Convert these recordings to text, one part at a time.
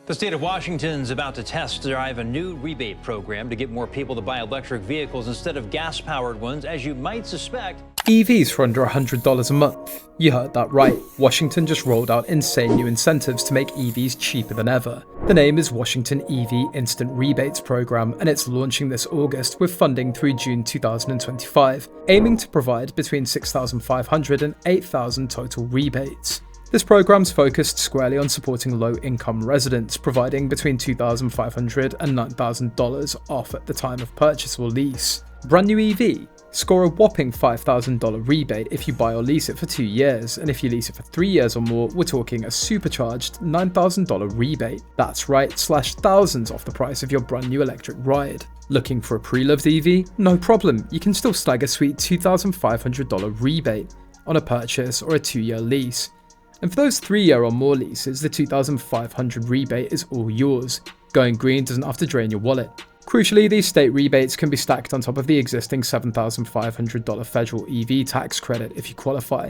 The state of Washington is about to test drive a new rebate program to get more people to buy electric vehicles instead of gas-powered ones, as you might suspect. EVs for under $100 a month. You heard that right. Washington just rolled out insane new incentives to make EVs cheaper than ever. The name is Washington EV Instant Rebates Program, and it's launching this August with funding through June 2025, aiming to provide between $6,500 and $8,000 total rebates. This program's focused squarely on supporting low-income residents, providing between $2,500 and $9,000 off at the time of purchase or lease. Brand new EV? Score a whopping $5,000 rebate if you buy or lease it for 2 years, and if you lease it for 3 years or more, we're talking a supercharged $9,000 rebate. That's right, slash thousands off the price of your brand new electric ride. Looking for a pre-loved EV? No problem, you can still snag a sweet $2,500 rebate on a purchase or a 2-year lease. And for those 3-year or more leases, the $2,500 rebate is all yours. Going green doesn't have to drain your wallet. Crucially, these state rebates can be stacked on top of the existing $7,500 federal EV tax credit if you qualify.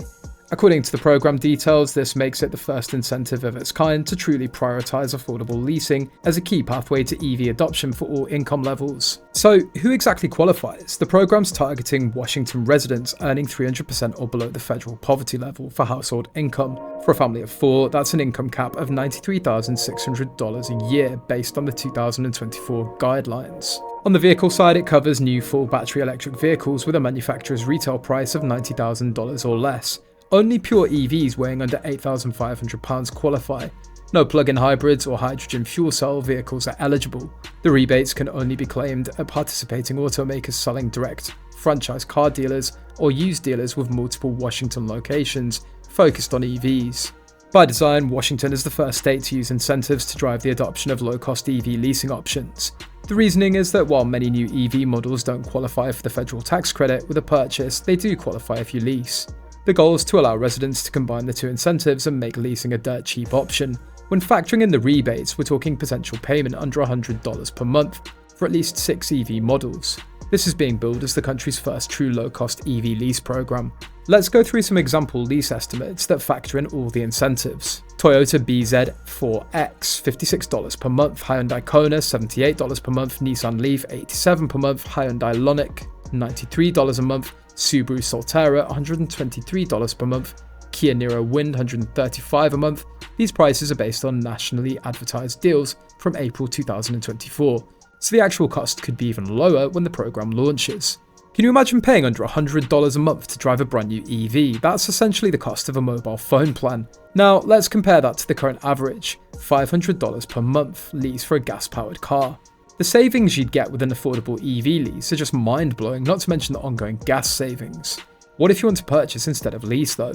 According to the program details, this makes it the first incentive of its kind to truly prioritize affordable leasing as a key pathway to EV adoption for all income levels. So, who exactly qualifies? The program's targeting Washington residents earning 300% or below the federal poverty level for household income. For a family of 4, that's an income cap of $93,600 a year based on the 2024 guidelines. On the vehicle side, it covers new full battery electric vehicles with a manufacturer's retail price of $90,000 or less. Only pure EVs weighing under 8,500 pounds qualify. No plug-in hybrids or hydrogen fuel cell vehicles are eligible. The rebates can only be claimed at participating automakers selling direct franchise car dealers or used dealers with multiple Washington locations focused on EVs. By design, Washington is the first state to use incentives to drive the adoption of low-cost EV leasing options. The reasoning is that while many new EV models don't qualify for the federal tax credit with a purchase, they do qualify if you lease. The goal is to allow residents to combine the two incentives and make leasing a dirt cheap option. When factoring in the rebates, we're talking potential payment under $100 per month for at least 6 EV models. This is being billed as the country's first true low-cost EV lease program. Let's go through some example lease estimates that factor in all the incentives. Toyota BZ4X, $56 per month, Hyundai Kona, $78 per month, Nissan Leaf, $87 per month, Hyundai Ioniq, $93 a month, Subaru Solterra, $123 per month, Kia Niro Wind, $135 a month. These prices are based on nationally advertised deals from April 2024, so the actual cost could be even lower when the program launches. Can you imagine paying under $100 a month to drive a brand new EV? That's essentially the cost of a mobile phone plan. Now, let's compare that to the current average, $500 per month lease for a gas-powered car. The savings you'd get with an affordable EV lease are just mind-blowing, not to mention the ongoing gas savings. What if you want to purchase instead of lease though?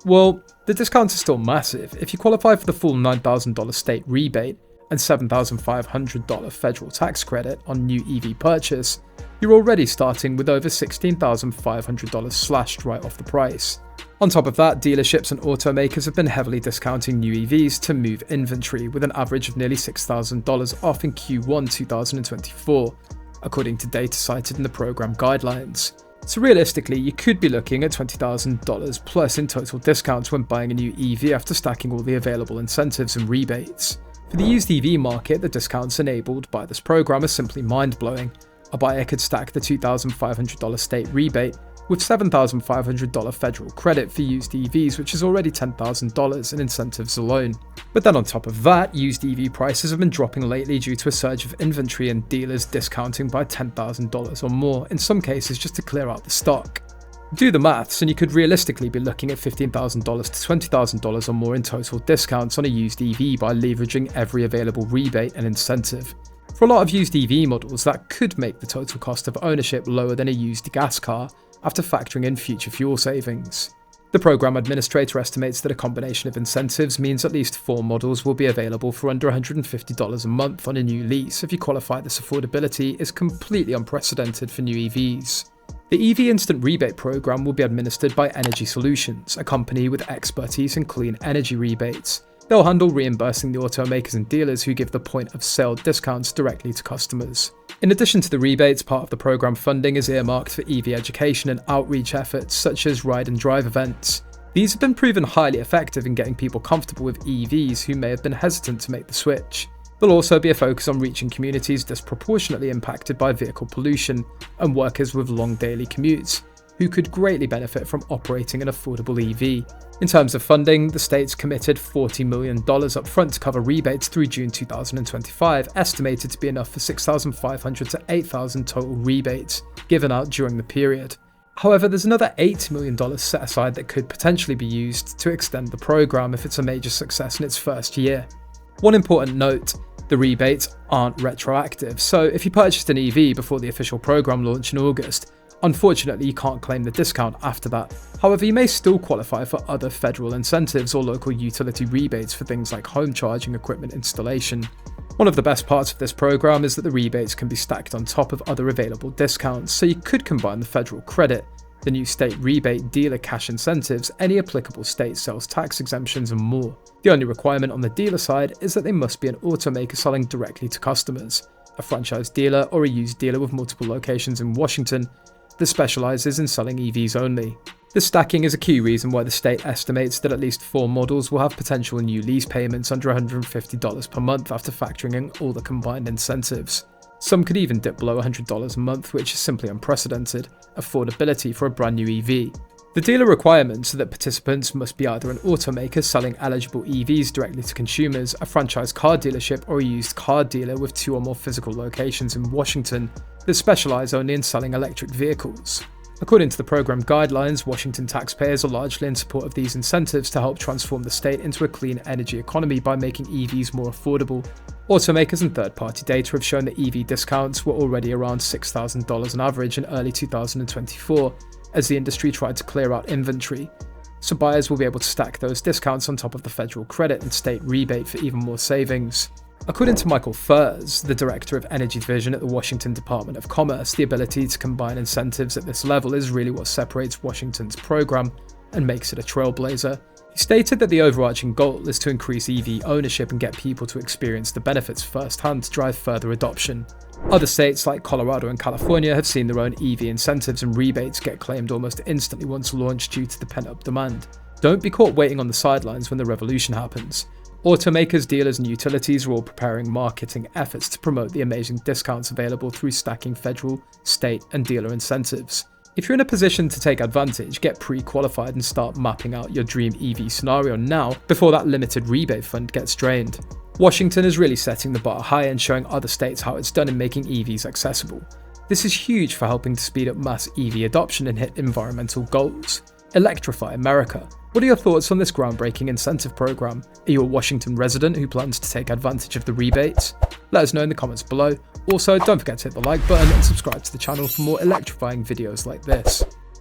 Well, the discounts are still massive. If you qualify for the full $9,000 state rebate and $7,500 federal tax credit on new EV purchase, you're already starting with over $16,500 slashed right off the price. On top of that, dealerships and automakers have been heavily discounting new EVs to move inventory, with an average of nearly $6,000 off in Q1 2024, according to data cited in the program guidelines. So realistically, you could be looking at $20,000 plus in total discounts when buying a new EV after stacking all the available incentives and rebates. For the used EV market, the discounts enabled by this program are simply mind-blowing. A buyer could stack the $2,500 state rebate with $7,500 federal credit for used EVs, which is already $10,000 in incentives alone. But then on top of that, used EV prices have been dropping lately due to a surge of inventory and dealers discounting by $10,000 or more, in some cases just to clear out the stock. Do the maths and you could realistically be looking at $15,000 to $20,000 or more in total discounts on a used EV by leveraging every available rebate and incentive. For a lot of used EV models, that could make the total cost of ownership lower than a used gas car after factoring in future fuel savings. The program administrator estimates that a combination of incentives means at least 4 models will be available for under $150 a month on a new lease. If you qualify, this affordability is completely unprecedented for new EVs. The EV Instant Rebate program will be administered by Energy Solutions, a company with expertise in clean energy rebates. They'll handle reimbursing the automakers and dealers who give the point of sale discounts directly to customers. In addition to the rebates, part of the program funding is earmarked for EV education and outreach efforts such as ride and drive events. These have been proven highly effective in getting people comfortable with EVs who may have been hesitant to make the switch. There'll also be a focus on reaching communities disproportionately impacted by vehicle pollution and workers with long daily commutes, who could greatly benefit from operating an affordable EV. In terms of funding, the state's committed $40 million upfront to cover rebates through June 2025, estimated to be enough for 6,500 to 8,000 total rebates given out during the period. However, there's another $80 million set aside that could potentially be used to extend the program if it's a major success in its first year. One important note, the rebates aren't retroactive, so if you purchased an EV before the official program launch in August, unfortunately you can't claim the discount after that. However, you may still qualify for other federal incentives or local utility rebates for things like home charging equipment installation. One of the best parts of this program is that the rebates can be stacked on top of other available discounts, so you could combine the federal credit, the new state rebate, dealer cash incentives, any applicable state sales tax exemptions, and more. The only requirement on the dealer side is that they must be an automaker selling directly to customers, a franchise dealer or a used dealer with multiple locations in Washington that specializes in selling EVs only. This stacking is a key reason why the state estimates that at least 4 models will have potential new lease payments under $150 per month after factoring in all the combined incentives. Some could even dip below $100 a month, which is simply unprecedented affordability for a brand new EV. The dealer requirements are that participants must be either an automaker selling eligible EVs directly to consumers, a franchise car dealership, or a used car dealer with 2 or more physical locations in Washington that specialize only in selling electric vehicles. According to the program guidelines, Washington taxpayers are largely in support of these incentives to help transform the state into a clean energy economy by making EVs more affordable. Automakers and third-party data have shown that EV discounts were already around $6,000 on average in early 2024, as the industry tried to clear out inventory. So buyers will be able to stack those discounts on top of the federal credit and state rebate for even more savings. According to Michael Furz, the director of Energy Division at the Washington Department of Commerce, the ability to combine incentives at this level is really what separates Washington's program and makes it a trailblazer. He stated that the overarching goal is to increase EV ownership and get people to experience the benefits firsthand to drive further adoption. Other states like Colorado and California have seen their own EV incentives and rebates get claimed almost instantly once launched due to the pent-up demand. Don't be caught waiting on the sidelines when the revolution happens. Automakers, dealers, and utilities are all preparing marketing efforts to promote the amazing discounts available through stacking federal, state, and dealer incentives. If you're in a position to take advantage, get pre-qualified and start mapping out your dream EV scenario now before that limited rebate fund gets drained. Washington is really setting the bar high and showing other states how it's done in making EVs accessible. This is huge for helping to speed up mass EV adoption and hit environmental goals. Electrify America. What are your thoughts on this groundbreaking incentive program? Are you a Washington resident who plans to take advantage of the rebates? Let us know in the comments below. Also, don't forget to hit the like button and subscribe to the channel for more electrifying videos like this.